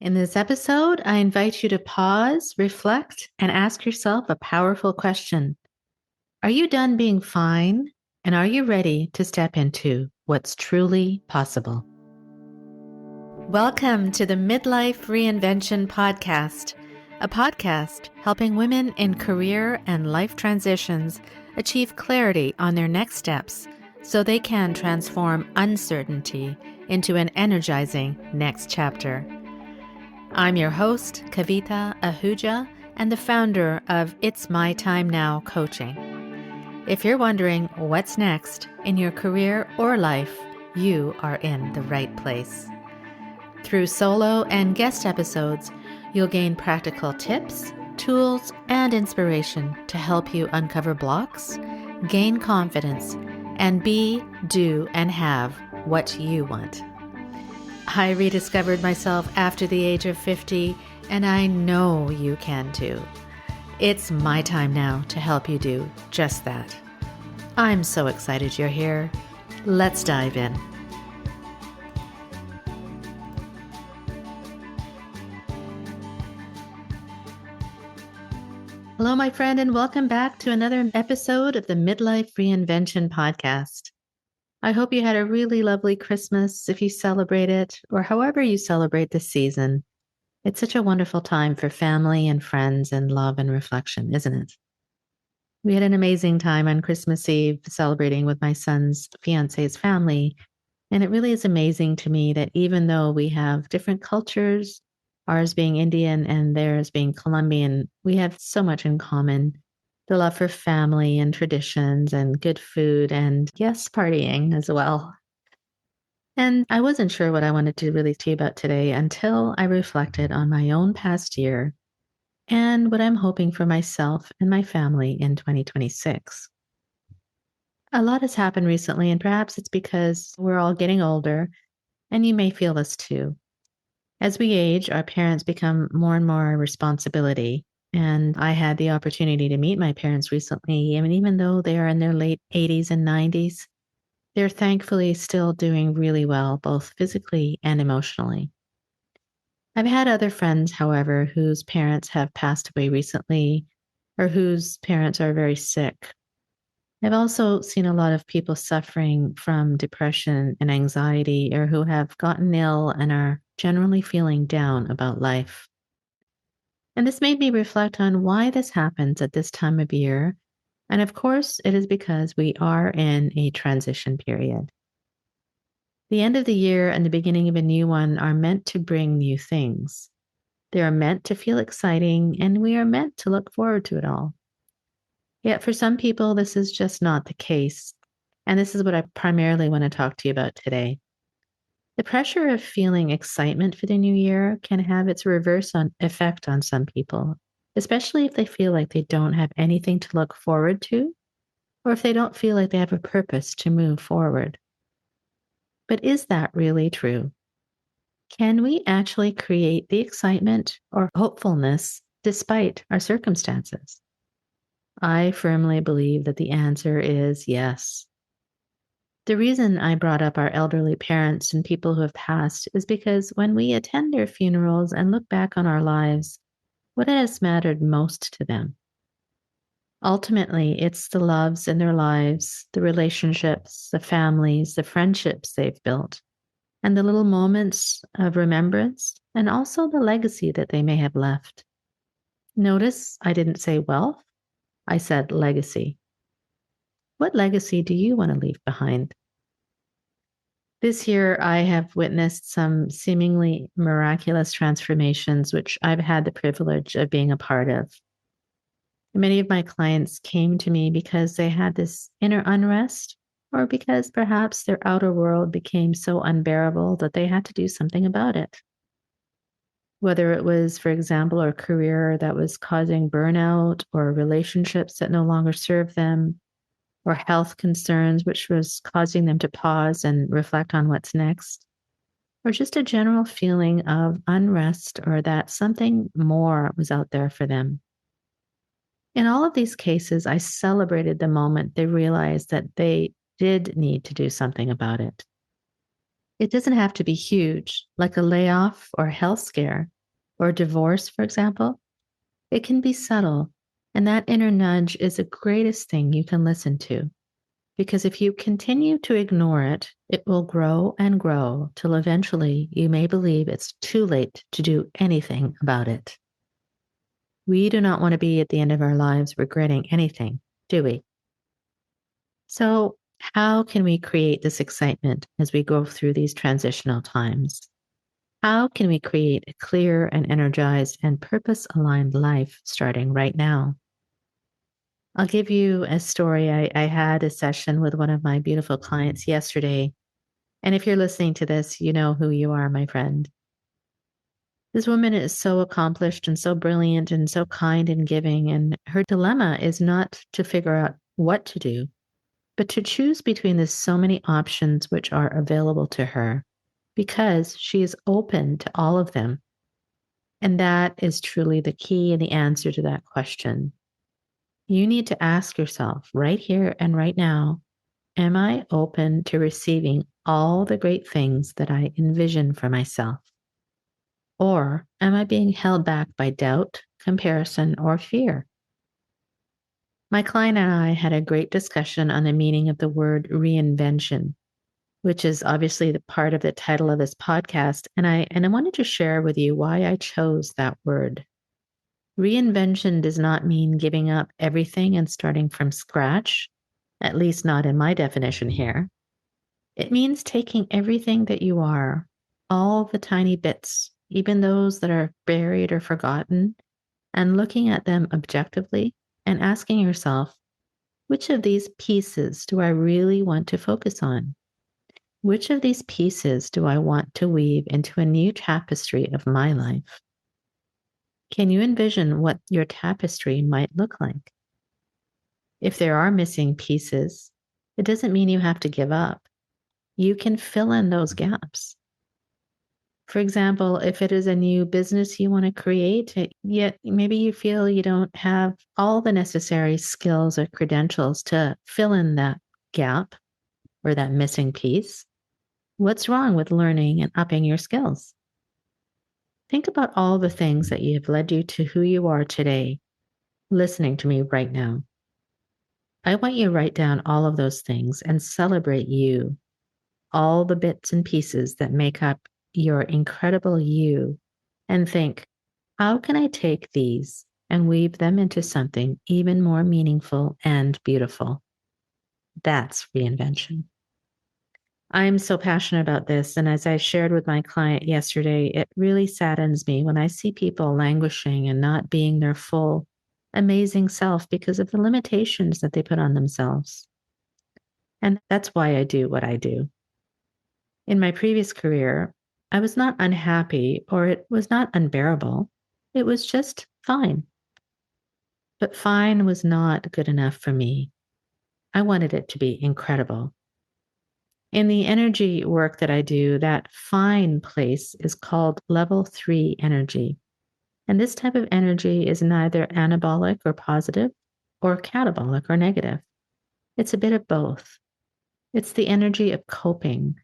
In this episode, I invite you to pause, reflect, and ask yourself a powerful question. Are you done being fine? And are you ready to step into what's truly possible? Welcome to the Midlife Reinvention Podcast, a podcast helping women in career and life transitions achieve clarity on their next steps so they can transform uncertainty into an energizing next chapter. I'm your host, Kavita Ahuja, and the founder of It's My Time Now Coaching. If you're wondering what's next in your career or life, you are in the right place. Through solo and guest episodes, you'll gain practical tips, tools, and inspiration to help you uncover blocks, gain confidence, and be, do, and have what you want. I rediscovered myself after the age of 50, and I know you can too. It's my time now to help you do just that. I'm so excited you're here. Let's dive in. Hello, my friend, and welcome back to another episode of the Midlife Reinvention Podcast. I hope you had a really lovely Christmas if you celebrate it, or however you celebrate this season. It's such a wonderful time for family and friends and love and reflection, isn't it? We had an amazing time on Christmas Eve celebrating with my son's fiance's family. And it really is amazing to me that even though we have different cultures, ours being Indian and theirs being Colombian, we have so much in common. The love for family and traditions and good food and, yes, partying as well. And I wasn't sure what I wanted to really tell you about today until I reflected on my own past year and what I'm hoping for myself and my family in 2026. A lot has happened recently, and perhaps it's because we're all getting older, and you may feel this too. As we age, our parents become more and more a responsibility. And I had the opportunity to meet my parents recently. I mean, even though they are in their late 80s and 90s, they're thankfully still doing really well, both physically and emotionally. I've had other friends, however, whose parents have passed away recently or whose parents are very sick. I've also seen a lot of people suffering from depression and anxiety or who have gotten ill and are generally feeling down about life. And this made me reflect on why this happens at this time of year. And of course, it is because we are in a transition period. The end of the year and the beginning of a new one are meant to bring new things. They are meant to feel exciting, and we are meant to look forward to it all. Yet for some people, this is just not the case. And this is what I primarily want to talk to you about today. The pressure of feeling excitement for the new year can have its reverse effect on some people, especially if they feel like they don't have anything to look forward to, or if they don't feel like they have a purpose to move forward. But is that really true? Can we actually create the excitement or hopefulness despite our circumstances? I firmly believe that the answer is yes. The reason I brought up our elderly parents and people who have passed is because when we attend their funerals and look back on our lives, what has mattered most to them? Ultimately, it's the loves in their lives, the relationships, the families, the friendships they've built, and the little moments of remembrance, and also the legacy that they may have left. Notice I didn't say wealth, I said legacy. What legacy do you want to leave behind? This year, I have witnessed some seemingly miraculous transformations, which I've had the privilege of being a part of. Many of my clients came to me because they had this inner unrest, or because perhaps their outer world became so unbearable that they had to do something about it. Whether it was, for example, a career that was causing burnout, or relationships that no longer serve them, or health concerns, which was causing them to pause and reflect on what's next, or just a general feeling of unrest or that something more was out there for them. In all of these cases, I celebrated the moment they realized that they did need to do something about it. It doesn't have to be huge, like a layoff or health scare or divorce, for example. It can be subtle, and that inner nudge is the greatest thing you can listen to. Because if you continue to ignore it, it will grow and grow till eventually you may believe it's too late to do anything about it. We do not want to be at the end of our lives regretting anything, do we? So, how can we create this excitement as we go through these transitional times? How can we create a clear and energized and purpose aligned life starting right now? I'll give you a story. I had a session with one of my beautiful clients yesterday. And if you're listening to this, you know who you are, my friend. This woman is so accomplished and so brilliant and so kind and giving. And her dilemma is not to figure out what to do, but to choose between the so many options which are available to her because she is open to all of them. And that is truly the key and the answer to that question. You need to ask yourself right here and right now, am I open to receiving all the great things that I envision for myself? Or am I being held back by doubt, comparison, or fear? My client and I had a great discussion on the meaning of the word reinvention, which is obviously the part of the title of this podcast. And I wanted to share with you why I chose that word. Reinvention does not mean giving up everything and starting from scratch, at least not in my definition here. It means taking everything that you are, all the tiny bits, even those that are buried or forgotten, and looking at them objectively and asking yourself, which of these pieces do I really want to focus on? Which of these pieces do I want to weave into a new tapestry of my life? Can you envision what your tapestry might look like? If there are missing pieces, it doesn't mean you have to give up. You can fill in those gaps. For example, if it is a new business you want to create, yet maybe you feel you don't have all the necessary skills or credentials to fill in that gap or that missing piece, what's wrong with learning and upping your skills? Think about all the things that have led you to who you are today, listening to me right now. I want you to write down all of those things and celebrate you, all the bits and pieces that make up your incredible you, and think, how can I take these and weave them into something even more meaningful and beautiful? That's reinvention. I'm so passionate about this. And as I shared with my client yesterday, it really saddens me when I see people languishing and not being their full, amazing self because of the limitations that they put on themselves. And that's why I do what I do. In my previous career, I was not unhappy or it was not unbearable. It was just fine. But fine was not good enough for me. I wanted it to be incredible. In the energy work that I do, that fine place is called level 3 energy. And this type of energy is neither anabolic or positive or catabolic or negative. It's a bit of both. It's the energy of coping,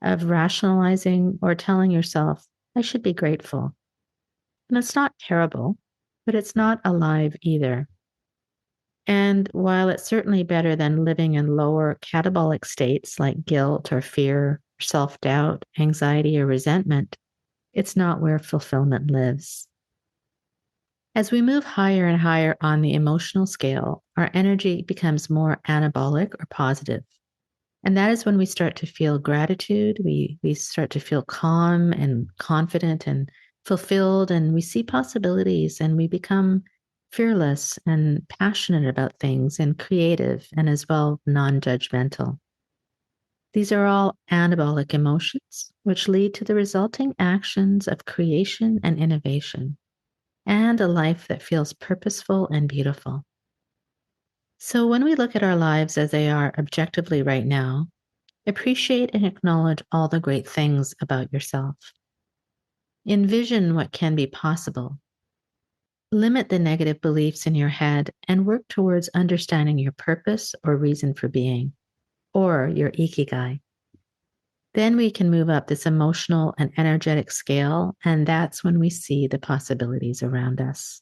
of rationalizing or telling yourself, I should be grateful. And it's not terrible, but it's not alive either. And while it's certainly better than living in lower catabolic states like guilt or fear, self doubt, anxiety, or resentment, it's not where fulfillment lives. As we move higher and higher on the emotional scale, our energy becomes more anabolic or positive. And that is when we start to feel gratitude. We start to feel calm and confident and fulfilled, and we see possibilities and we become fearless and passionate about things and creative and as well non-judgmental. These are all anabolic emotions, which lead to the resulting actions of creation and innovation and a life that feels purposeful and beautiful. So when we look at our lives as they are objectively right now, appreciate and acknowledge all the great things about yourself. Envision what can be possible. Limit the negative beliefs in your head and work towards understanding your purpose or reason for being, or your Ikigai. Then we can move up this emotional and energetic scale, and that's when we see the possibilities around us.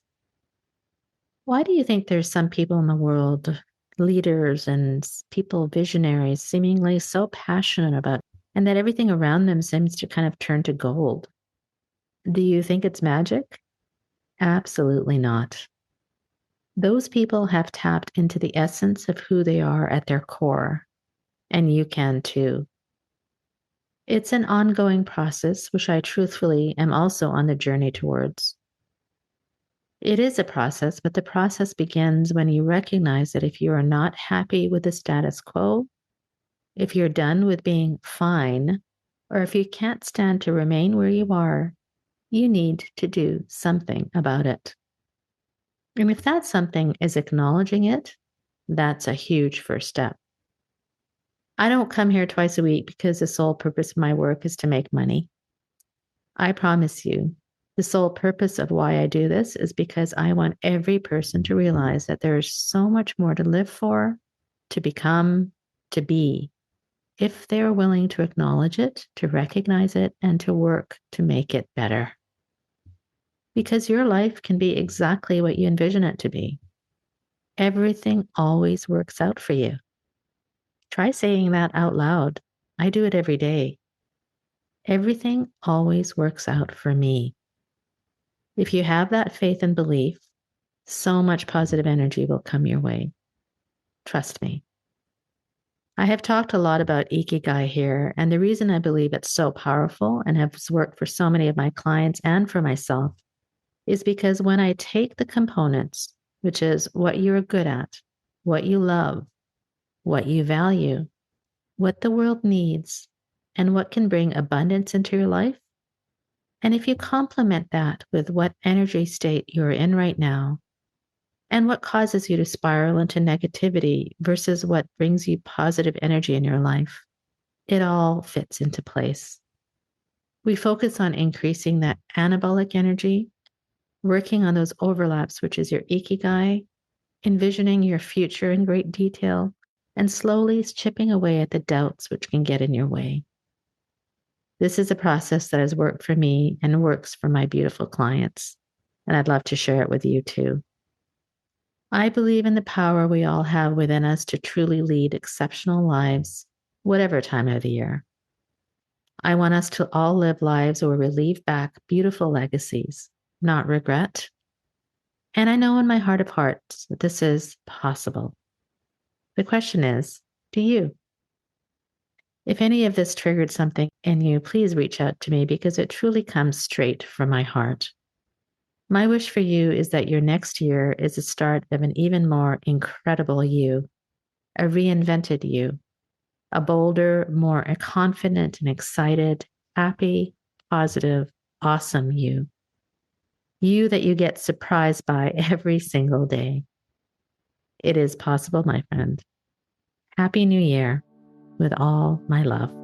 Why do you think there's some people in the world, leaders and people, visionaries, seemingly so passionate about, and that everything around them seems to kind of turn to gold? Do you think it's magic? Absolutely not. Those people have tapped into the essence of who they are at their core, and you can too. It's an ongoing process, which I truthfully am also on the journey towards. It is a process, but the process begins when you recognize that if you are not happy with the status quo, if you're done with being fine, or if you can't stand to remain where you are, you need to do something about it. And if that something is acknowledging it, that's a huge first step. I don't come here twice a week because the sole purpose of my work is to make money. I promise you, the sole purpose of why I do this is because I want every person to realize that there is so much more to live for, to become, to be, if they are willing to acknowledge it, to recognize it, and to work to make it better. Because your life can be exactly what you envision it to be. Everything always works out for you. Try saying that out loud. I do it every day. Everything always works out for me. If you have that faith and belief, so much positive energy will come your way. Trust me. I have talked a lot about Ikigai here, and the reason I believe it's so powerful and has worked for so many of my clients and for myself is because when I take the components, which is what you're good at, what you love, what you value, what the world needs, and what can bring abundance into your life, and if you complement that with what energy state you're in right now, and what causes you to spiral into negativity versus what brings you positive energy in your life, it all fits into place. We focus on increasing that anabolic energy, working on those overlaps, which is your Ikigai, envisioning your future in great detail, and slowly chipping away at the doubts which can get in your way. This is a process that has worked for me and works for my beautiful clients, and I'd love to share it with you too. I believe in the power we all have within us to truly lead exceptional lives, whatever time of the year. I want us to all live lives where we leave back beautiful legacies, not regret. And I know in my heart of hearts that this is possible. The question is, do you? If any of this triggered something in you, please reach out to me because it truly comes straight from my heart. My wish for you is that your next year is the start of an even more incredible you, a reinvented you, a bolder, more confident and excited, happy, positive, awesome you. You that you get surprised by every single day. It is possible, my friend. Happy New Year with all my love.